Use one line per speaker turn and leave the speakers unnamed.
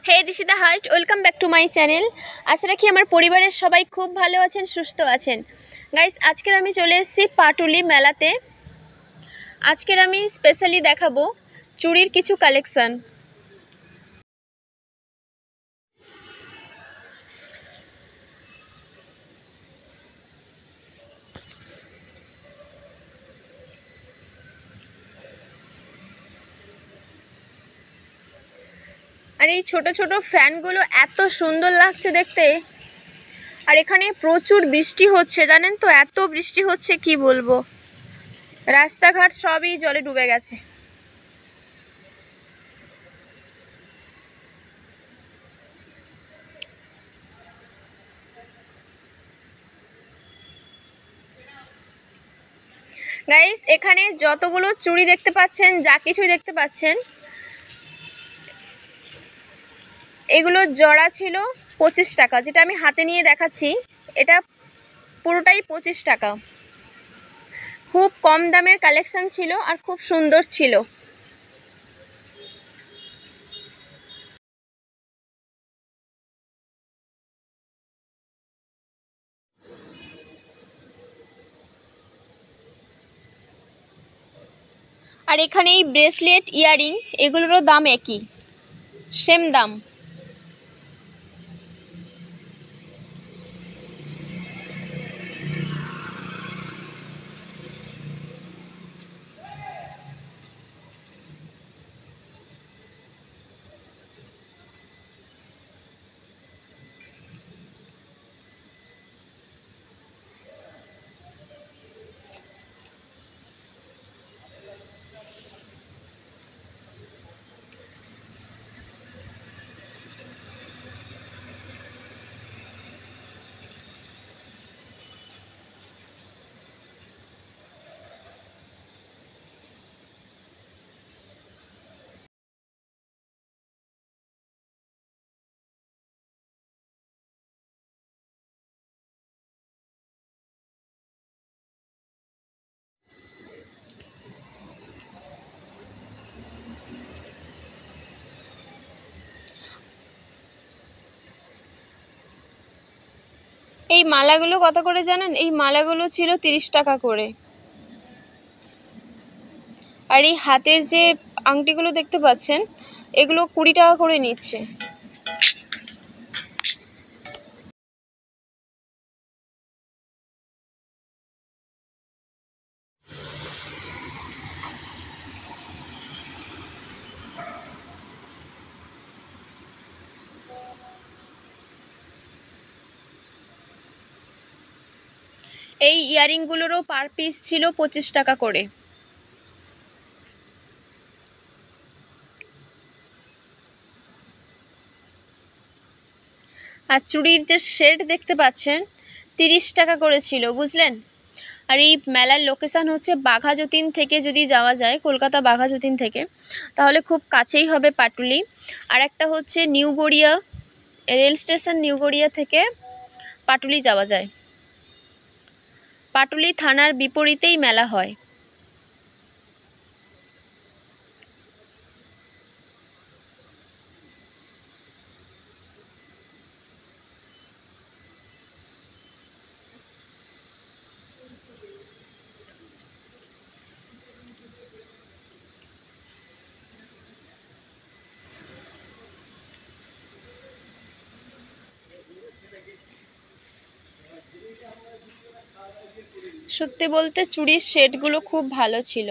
Hey this is the heart, welcome back to my channel. আশা রাখি আমার পরিবারের সবাই খুব ভালো আছেন, সুস্থ আছেন। গাইস, আজকের আমি চলে এসেছি পাটুলি মেলাতে। আজকের আমি স্পেশালি দেখাবো চুড়ির কিছু কালেকশন। আর এই ছোট ছোট ফ্যানগুলো এত সুন্দর লাগছে দেখতে। আর এখানে প্রচুর বৃষ্টি হচ্ছে, জানেন তো, এত বৃষ্টি হচ্ছে কি বলবো। রাস্তাঘাট সবই জলে ডুবে গেছে। গাইস, এখানে যতগুলো চুড়ি দেখতে পাচ্ছেন, যা কিছুই দেখতে পাচ্ছেন, এগুলো জোড়া ছিল 25 টাকা। যেটা আমি হাতে নিয়ে দেখাচ্ছি, এটা পুরোটাই 25 টাকা। খুব কম দামের কালেকশন ছিল আর খুব সুন্দর ছিল। আর এখানে এই ব্রেসলেট, ইয়ারিং, এগুলোরও দাম একই, সেম দাম। এই মালাগুলো কত করে জানেন? এই মালাগুলো ছিল 30 টাকা করে। আর এই হাতের যে আংটিগুলো দেখতে পাচ্ছেন, এগুলো 20 টাকা করে নিচ্ছে। এই ইয়ারিংগুলোরও পার পিস ছিল 25 টাকা করে। আর চুড়ির যে সেট দেখতে পাচ্ছেন, 30 টাকা করে ছিল, বুঝলেন। আর এই মেলার লোকেশান হচ্ছে বাঘাযতীন থেকে যদি যাওয়া যায়, কলকাতা বাঘাযতীন থেকে, তাহলে খুব কাছেই হবে পাটুলি। আর একটা হচ্ছে new Garia rail station, new Garia থেকে পাটুলি যাওয়া যায়। পাটুলি থানার বিপরীতেই মেলা হয়। সত্যি বলতে চুড়ির সেটগুলো খুব ভালো ছিল।